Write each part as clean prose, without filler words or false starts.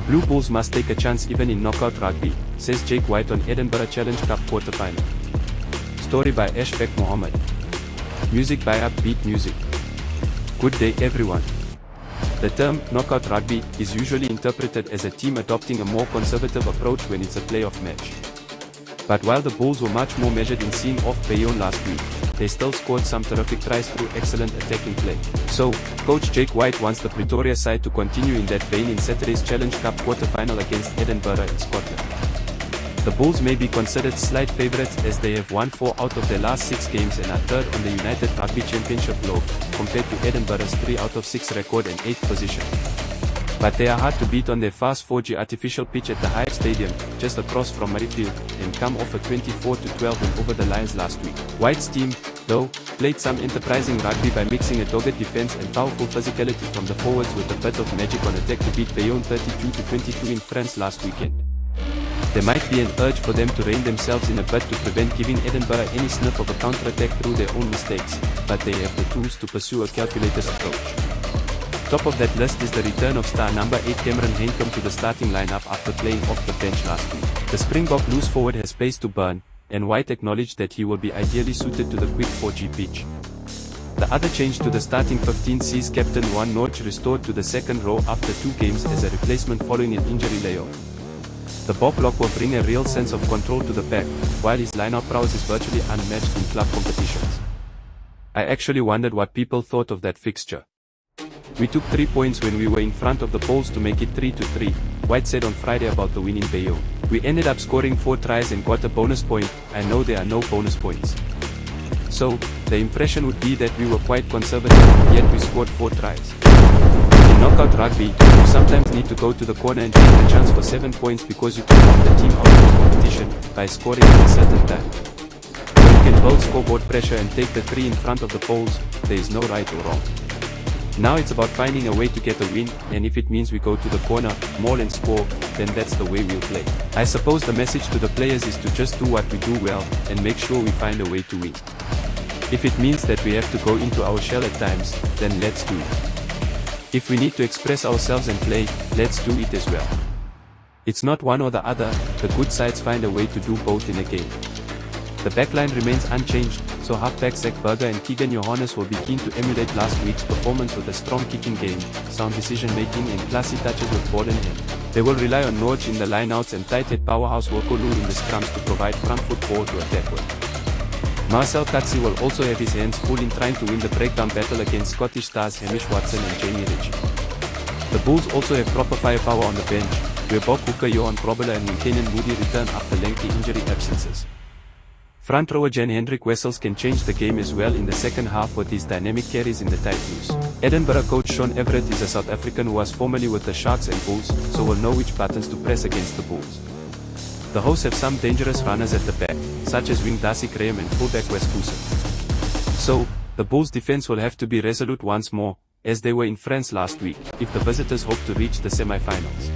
The Blue Bulls must take a chance even in knockout rugby, says Jake White on Edinburgh Challenge Cup quarterfinal. Story by Ashfaq Mohammed. Music by Upbeat Music. Good day everyone. The term knockout rugby is usually interpreted as a team adopting a more conservative approach when it's a playoff match. But while the Bulls were much more measured in seeing off Bayonne last week, they still scored some terrific tries through excellent attacking play. So, Coach Jake White wants the Pretoria side to continue in that vein in Saturday's Challenge Cup quarter-final against Edinburgh in Scotland. The Bulls may be considered slight favourites as they have won 4 out of their last 6 games and are third on the United Rugby Championship globe, compared to Edinburgh's 3 out of 6 record and 8th position. But they are hard to beat on their fast 4G artificial pitch at the Hive Stadium, just across from Murrayfield, and come off a 24-12 win over the Lions last week. White's team, though, played some enterprising rugby by mixing a dogged defence and powerful physicality from the forwards with a bit of magic on attack to beat Bayonne 32-22 in France last weekend. There might be an urge for them to rein themselves in a bit to prevent giving Edinburgh any sniff of a counter-attack through their own mistakes, but they have the tools to pursue a calculated approach. Top of that list is the return of star number 8 Cameron Hancomb to the starting lineup after playing off the bench last week. The Springbok loose forward has pace to burn, and White acknowledged that he will be ideally suited to the quick 4G pitch. The other change to the starting 15 sees Captain Juan Norge restored to the second row after 2 games as a replacement following an injury layoff. The Bob Lock will bring a real sense of control to the pack, while his lineup prowess is virtually unmatched in club competitions. I actually wondered what people thought of that fixture. We took 3 points when we were in front of the Bulls to make it 3-3, White said on Friday about the win in Bayonne. We ended up scoring 4 tries and got a bonus point. I know there are no bonus points. So, the impression would be that we were quite conservative, yet we scored 4 tries. In knockout rugby, you sometimes need to go to the corner and take the chance for 7 points because you can knock the team out of the competition by scoring at a certain time. Or you can build scoreboard pressure and take the 3 in front of the Bulls. There is no right or wrong. Now it's about finding a way to get a win, and if it means we go to the corner, maul and score, then that's the way we'll play. I suppose the message to the players is to just do what we do well, and make sure we find a way to win. If it means that we have to go into our shell at times, then let's do it. If we need to express ourselves and play, let's do it as well. It's not one or the other, the good sides find a way to do both in a game. The backline remains unchanged, so halfback Zach Berger and Keegan Johannes will be keen to emulate last week's performance with a strong kicking game, sound decision-making and classy touches with ball in hand. They will rely on Norge in the lineouts and tight-head powerhouse Wokolu in the scrums to provide front foot ball to attack with. Marcel Katsi will also have his hands full in trying to win the breakdown battle against Scottish stars Hamish Watson and Jamie Ritchie. The Bulls also have proper firepower on the bench, where Bob Hooker, Johan Krobele and Winkennen Moody return after lengthy injury absences. Front rower Jan-Hendrik Wessels can change the game as well in the second half with his dynamic carries in the tight loose. Edinburgh coach Sean Everett is a South African who was formerly with the Sharks and Bulls, so will know which buttons to press against the Bulls. The hosts have some dangerous runners at the back, such as wing Darcy Graham and fullback Wes Goosen. So, the Bulls' defense will have to be resolute once more, as they were in France last week, if the visitors hope to reach the semi-finals.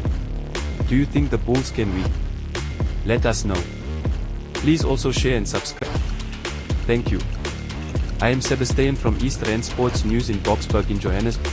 Do you think the Bulls can win? Let us know. Please also share and subscribe. Thank you. I am Sebastian from East Rand Sports News in Boksburg in Johannesburg.